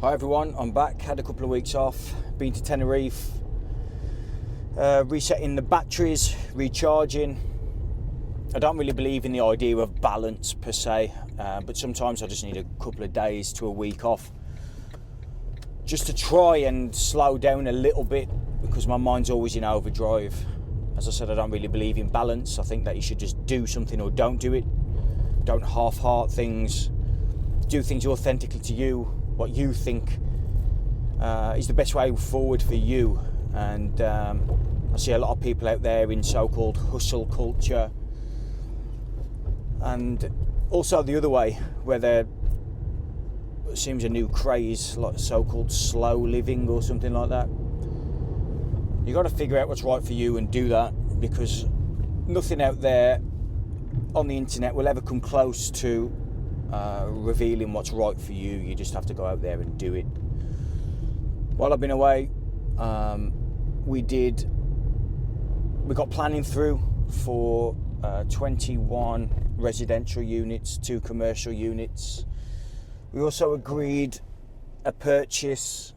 Hi everyone, I'm back. Had a couple of weeks off, been to Tenerife, resetting the batteries, recharging. I don't really believe in the idea of balance per se, but sometimes I just need a couple of days to a week off just to try and slow down a little bit, because my mind's always in overdrive. As I said, I don't really believe in balance. I think that you should just do something or don't do it. Don't half-heart things. Do things authentically to you, what you think is the best way forward for you. And I see a lot of people out there in so-called hustle culture, and also the other way, where there seems a new craze, like so-called slow living or something like that. You got to figure out what's right for you and do that, because nothing out there on the internet will ever come close to revealing what's right for you. You just have to go out there and do it. While I've been away, we got planning through for 21 residential units, 2 commercial units. We also agreed a purchase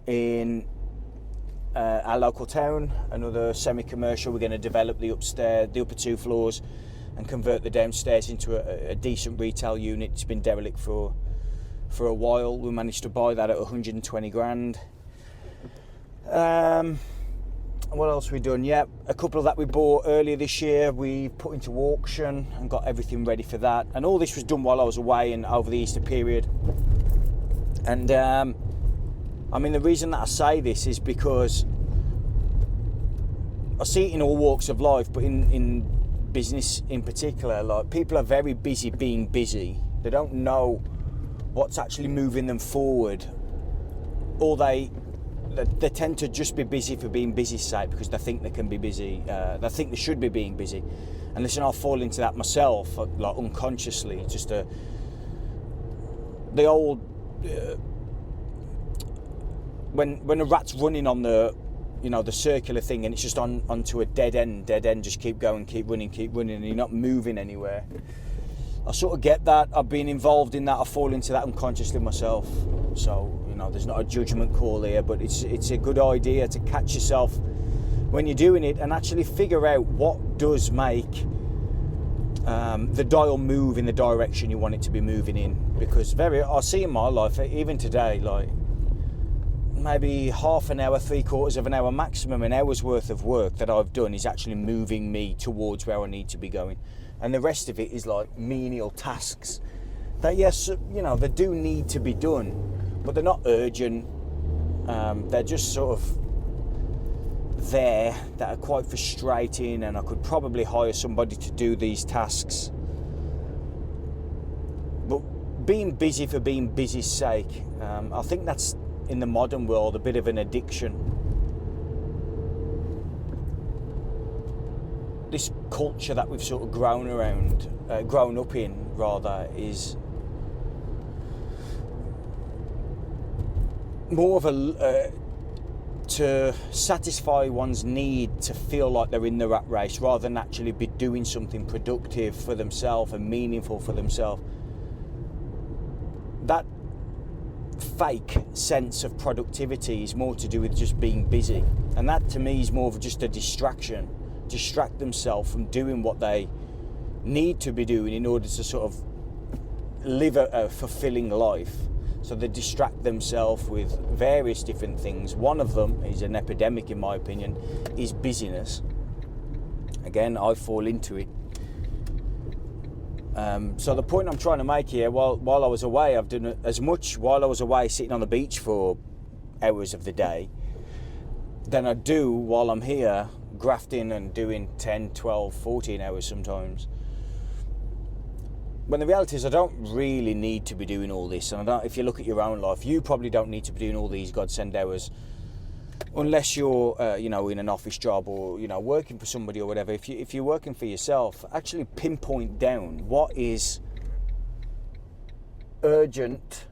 in our local town, another semi-commercial. We're going to develop the upper 2 floors and convert the downstairs into a decent retail unit. It's been derelict for a while. We managed to buy that at 120 grand. What else have we done? Yeah, a couple that we bought earlier this year, we put into auction and got everything ready for that. And all this was done while I was away and over the Easter period. And I mean, the reason that I say this is because I see it in all walks of life, but in business in particular, like, people are very busy being busy. They don't know what's actually moving them forward, or they tend to just be busy for being busy's sake, because they think they can be busy. They think they should be being busy. And listen, I fall into that myself, like unconsciously. Just the old when a rat's running on the circular thing, and it's just onto a dead end, just keep going, keep running, and you're not moving anywhere. I sort of get that. I've been involved in that. I fall into that unconsciously myself. So, there's not a judgment call here, but it's a good idea to catch yourself when you're doing it and actually figure out what does make the dial move in the direction you want it to be moving in. Because I see in my life, even today, like, maybe half an hour, 3/4 of an hour, maximum an hour's worth of work that I've done is actually moving me towards where I need to be going. And the rest of it is like menial tasks that, yes, they do need to be done, but they're not urgent. They're just sort of there, that are quite frustrating, and I could probably hire somebody to do these tasks. But being busy for being busy's sake, I think that's, in the modern world, a bit of an addiction. This culture that we've sort of grown up in, is more of to satisfy one's need to feel like they're in the rat race, rather than actually be doing something productive for themselves and meaningful for themselves. That fake sense of productivity is more to do with just being busy, and that to me is more of just a distract themselves from doing what they need to be doing in order to sort of live a fulfilling life. So they distract themselves with various different things. One of them is an epidemic, in my opinion, is busyness. Again, I fall into it. So the point I'm trying to make here, while I was away, I've done as much while I was away sitting on the beach for hours of the day than I do while I'm here grafting and doing 10, 12, 14 hours sometimes. When the reality is, I don't really need to be doing all this. And if you look at your own life, you probably don't need to be doing all these godsend hours, unless you're in an office job or working for somebody or whatever. If you're working for yourself, actually pinpoint down what is urgent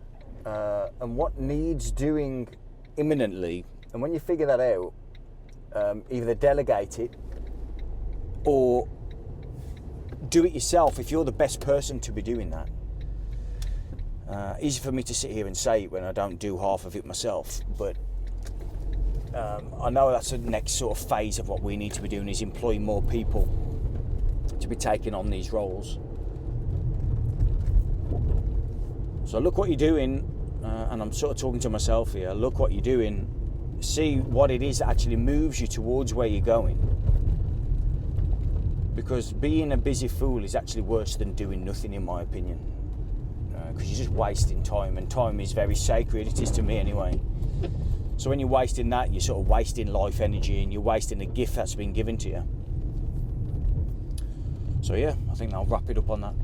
and what needs doing imminently. And when you figure that out, either delegate it or do it yourself if you're the best person to be doing that. Easy for me to sit here and say it when I don't do half of it myself, but I know that's the next sort of phase of what we need to be doing, is employing more people to be taking on these roles. So look what you're doing, and I'm sort of talking to myself here, look what you're doing, see what it is that actually moves you towards where you're going. Because being a busy fool is actually worse than doing nothing, in my opinion. Because you're just wasting time, and time is very sacred, it is to me anyway. So when you're wasting that, you're sort of wasting life energy, and you're wasting a gift that's been given to you. So yeah, I think I'll wrap it up on that.